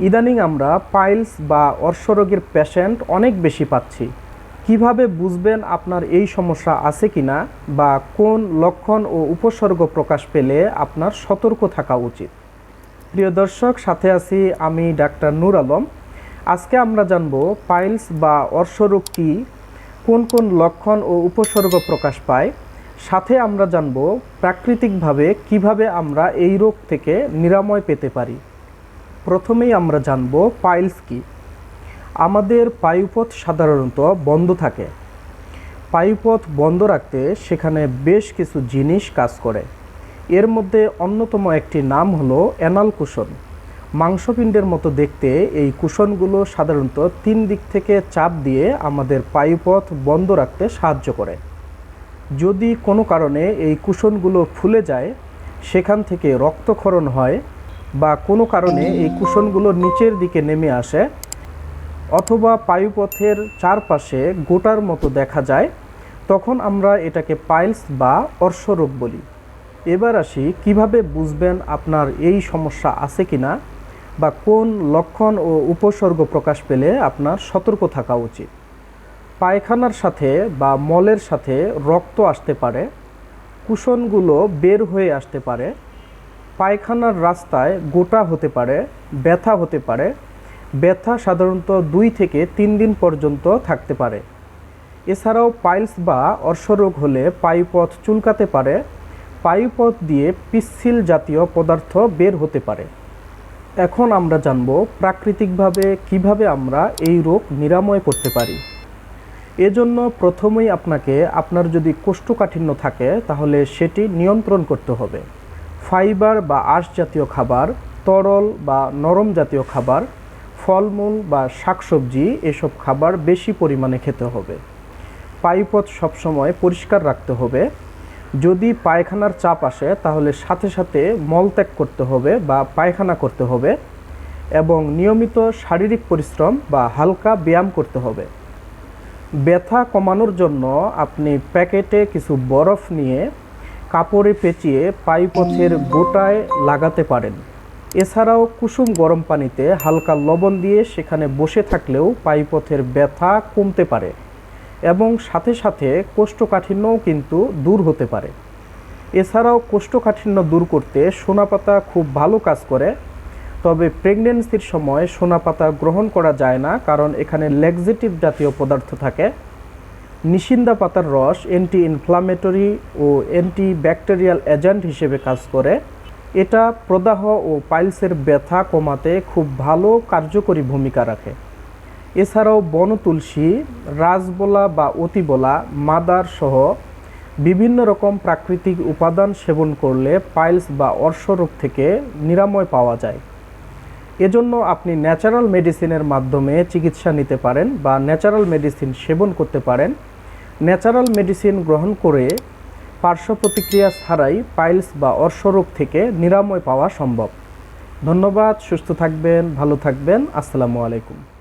ইদানিং আমরা পাইলস বা অর্শরোগের পেশেন্ট অনেক বেশি পাচ্ছি। কিভাবে বুঝবেন আপনার এই সমস্যা আছে কিনা বা কোন লক্ষণ ও উপসর্গ প্রকাশ পেলে আপনার সতর্ক থাকা উচিত। প্রিয় দর্শক, সাথে আছি আমি ডাক্তার নূর আলম। আজকে আমরা জানব পাইলস বা অর্শরোগ কী, কোন কোন লক্ষণ ও উপসর্গ প্রকাশ পায়। সাথে আমরা জানব প্রাকৃতিকভাবে কিভাবে আমরা এই রোগ থেকে নিরাময় পেতে পারি। প্রথমেই আমরা জানব পাইলস কী। আমাদের পায়ুপথ সাধারণত বন্ধ থাকে। পায়ুপথ বন্ধ রাখতে সেখানে বেশ কিছু জিনিস কাজ করে। এর মধ্যে অন্যতম একটি নাম হলো অ্যানাল কুশন। মাংসপিণ্ডের মতো দেখতে এই কুশনগুলো সাধারণত 3 দিক থেকে চাপ দিয়ে আমাদের পায়ুপথ বন্ধ রাখতে সাহায্য করে। যদি কোনো কারণে এই কুশনগুলো ফুলে যায়, সেখান থেকে রক্তক্ষরণ হয় বা কোনো কারণে এই কুশনগুলো নিচের দিকে নেমে আসে অথবা পায়ুপথের চারপাশে গোটার মতো দেখা যায়, তখন আমরা এটাকে পাইলস বা অর্শরোগ বলি। এবার আসি কিভাবে বুঝবেন আপনার এই সমস্যা আছে কিনা বা কোন লক্ষণ ও উপসর্গ প্রকাশ পেলে আপনার সতর্ক থাকা উচিত। পায়খানার সাথে বা মলের সাথে রক্ত আসতে পারে, কুশনগুলো বের হয়ে আসতে পারে, পায়খানার রাস্তায় গোটা হতে পারে, ব্যথা হতে পারে। ব্যথা সাধারণত 2 থেকে 3 দিন পর্যন্ত থাকতে পারে। এছাড়াও পাইলস বা অর্শরোগ হলে পায়ুপথ চুলকাতে পারে, পায়ুপথ দিয়ে পিচ্ছিল জাতীয় পদার্থ বের হতে পারে। এখন আমরা জানব প্রাকৃতিকভাবে কিভাবে আমরা এই রোগ নিরাময় করতে পারি। এজন্য প্রথমেই আপনার যদি কোষ্ঠকাঠিন্য থাকে তাহলে সেটি নিয়ন্ত্রণ করতে হবে। ফাইবার বা আঁশ জাতীয় খাবার, তরল বা নরম জাতীয় খাবার, ফলমূল বা শাকসবজি এসব খাবার বেশি পরিমাণে খেতে হবে। পায়ুপথ সবসময় পরিষ্কার রাখতে হবে। যদি পায়খানার চাপ আসে তাহলে সাথে সাথে মলত্যাগ করতে হবে বা পায়খানা করতে হবে এবং নিয়মিত শারীরিক পরিশ্রম বা হালকা ব্যায়াম করতে হবে। ব্যথা কমানোর জন্য আপনি প্যাকেটে কিছু বরফ নিয়ে কাপড়ে পেঁচিয়ে পায়ুপথের গোটায় লাগাতে পারেন। এছাড়াও কুসুম গরম পানিতে হালকা লবণ দিয়ে সেখানে বসে থাকলেও পায়ুপথের ব্যথা কমতে পারে এবং সাথে সাথে কোষ্ঠকাঠিন্যও কিন্তু দূর হতে পারে। এছাড়াও কোষ্ঠকাঠিন্য দূর করতে সোনাপাতা খুব ভালো কাজ করে। তবে প্রেগন্যান্সির সময় সোনাপাতা গ্রহণ করা যায় না, কারণ এখানে ল্যাক্সেটিভ জাতীয় পদার্থ থাকে। নিশিন্দা পাতার রস অ্যান্টি ইনফ্লামেটরি ও অ্যান্টিব্যাকটেরিয়াল এজেন্ট হিসেবে কাজ করে। এটা প্রদাহ ও পাইলসের ব্যথা কমাতে খুব ভালো কার্যকরী ভূমিকা রাখে। এছাড়াও বনতুলসী, রাজবোলা বা অতিবোলা, মাদার সহ বিভিন্ন রকম প্রাকৃতিক উপাদান সেবন করলে পাইলস বা অর্শরোগ থেকে নিরাময় পাওয়া যায়। এজন্য আপনি ন্যাচারাল মেডিসিনের মাধ্যমে চিকিৎসা নিতে পারেন বা ন্যাচারাল মেডিসিন সেবন করতে পারেন। ন্যাচারাল মেডিসিন গ্রহণ করে পার্শ্ব প্রতিক্রিয়া ছাড়াই পাইলস বা অর্শরোগ থেকে নিরাময় পাওয়া সম্ভব। ধন্যবাদ। সুস্থ থাকবেন, ভালো থাকবেন। আসসালামু আলাইকুম।